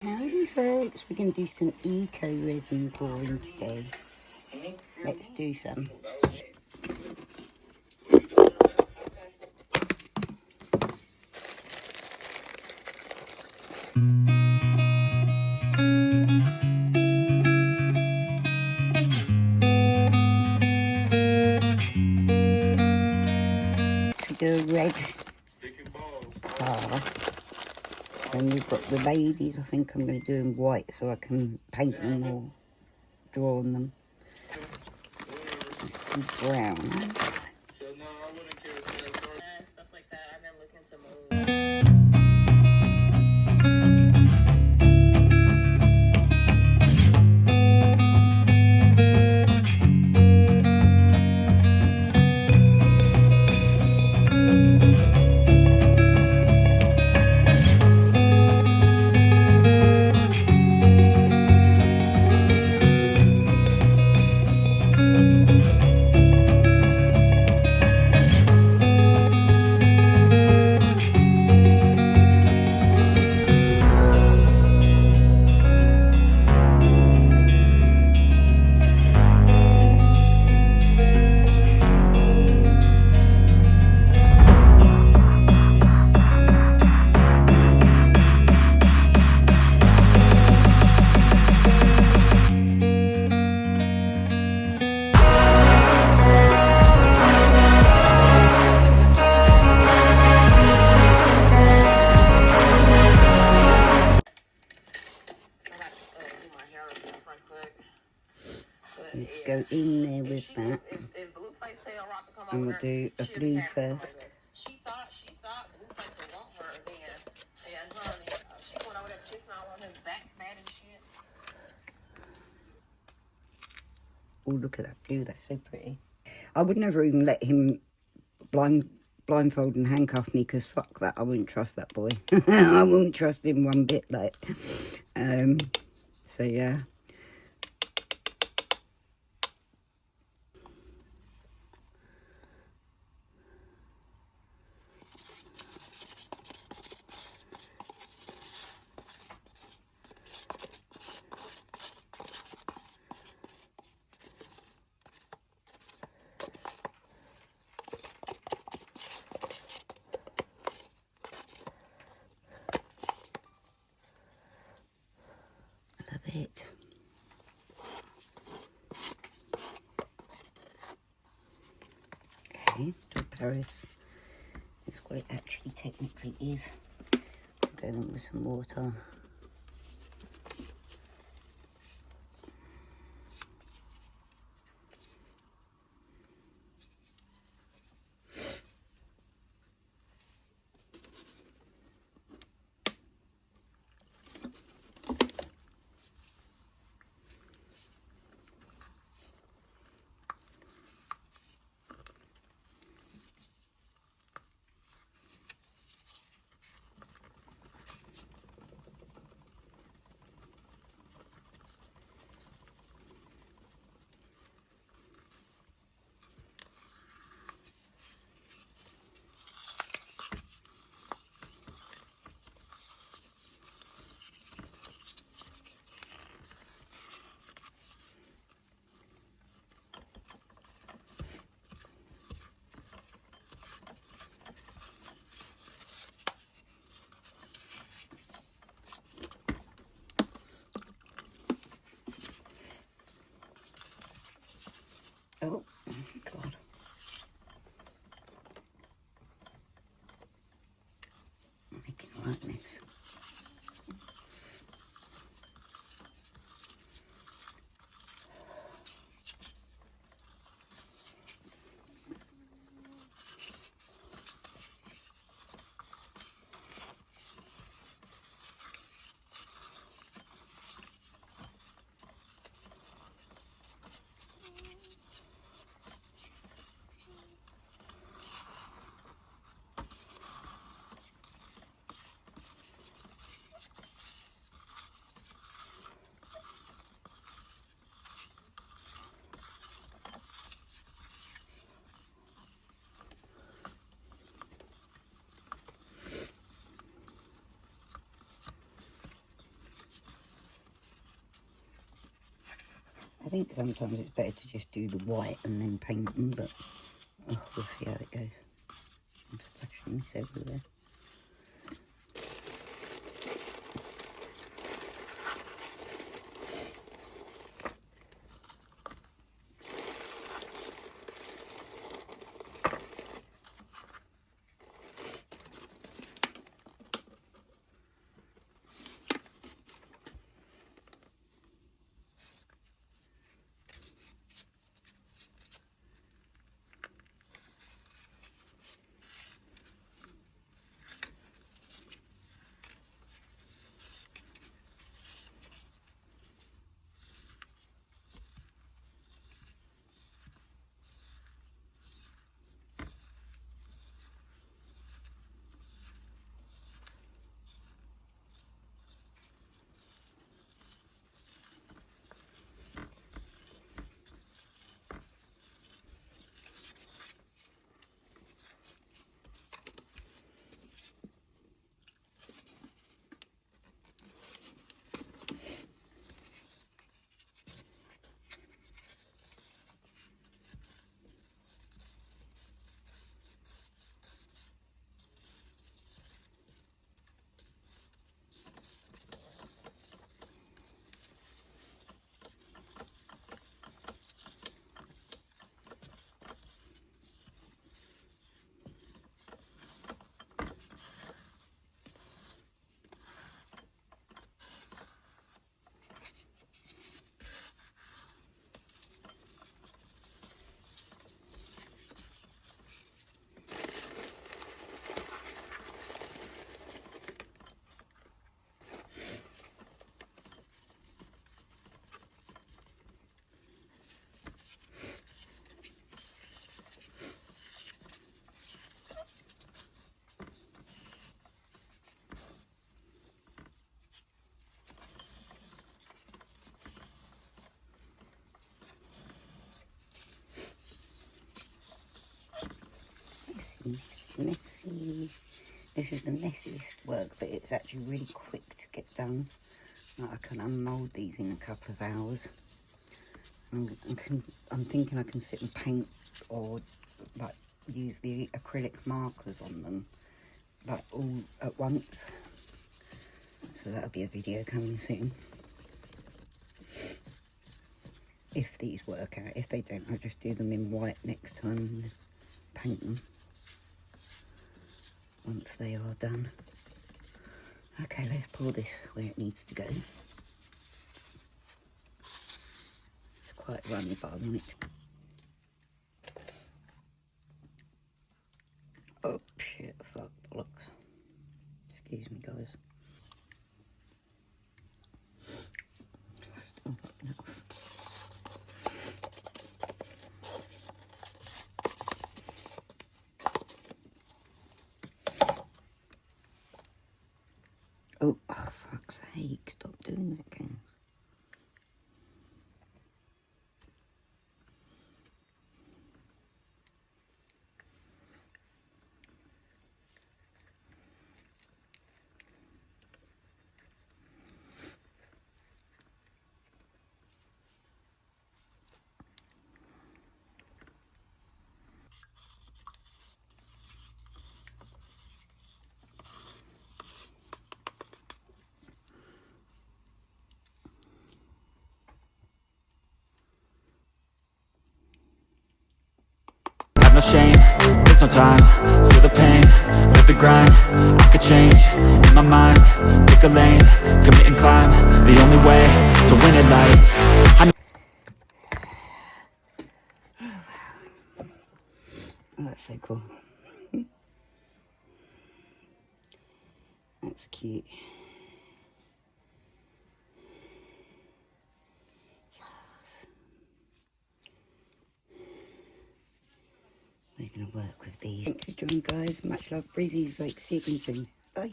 Howdy folks, we're going to do some eco resin pouring today. Let's do some. We do a red car. And we've got the babies. I think I'm going to do them white so I can paint them or draw on them. Let's do brown. So no, I wouldn't care if stuff like that. I've been looking to move. Let's go in there with that. And we'll do a blue first. She thought Blueface would want her then. And honey, she went over there kissing all on his back fat and shit. Oh, look at that blue, that's so pretty. I would never even let him blindfold and handcuff me, because fuck that, I wouldn't trust that boy. I wouldn't trust him one bit, like. So yeah. It. Okay, still Paris. That's what it actually technically is. Going on with some water. Oh, God. Making a right mess. I think sometimes it's better to just do the white and then paint them, but oh, we'll see how it goes. I'm splashing this everywhere. Messy. This is the messiest work, but it's actually really quick to get done. Like I can unmould these in a couple of hours. I'm thinking I can sit and paint or like use the acrylic markers on them like all at once. So that'll be a video coming soon. If these work out. If they don't, I'll just do them in white next time and paint them once they are done. Okay, let's pour this where it needs to go. It's quite runny, but I want it to... Oh shit, fuck, bollocks. Excuse me, guys. Still not enough. Oh, fuck's sake, stop doing that, Cass. Have no shame, there's no time. Feel the pain, live the grind. I could change, in my mind. Pick a lane, commit and climb. The only way to win at life. Oh, that's so cool. That's cute. We're going to work with these. Thanks for joining, guys. Much love, Breezy's. Like, see you again soon. Bye.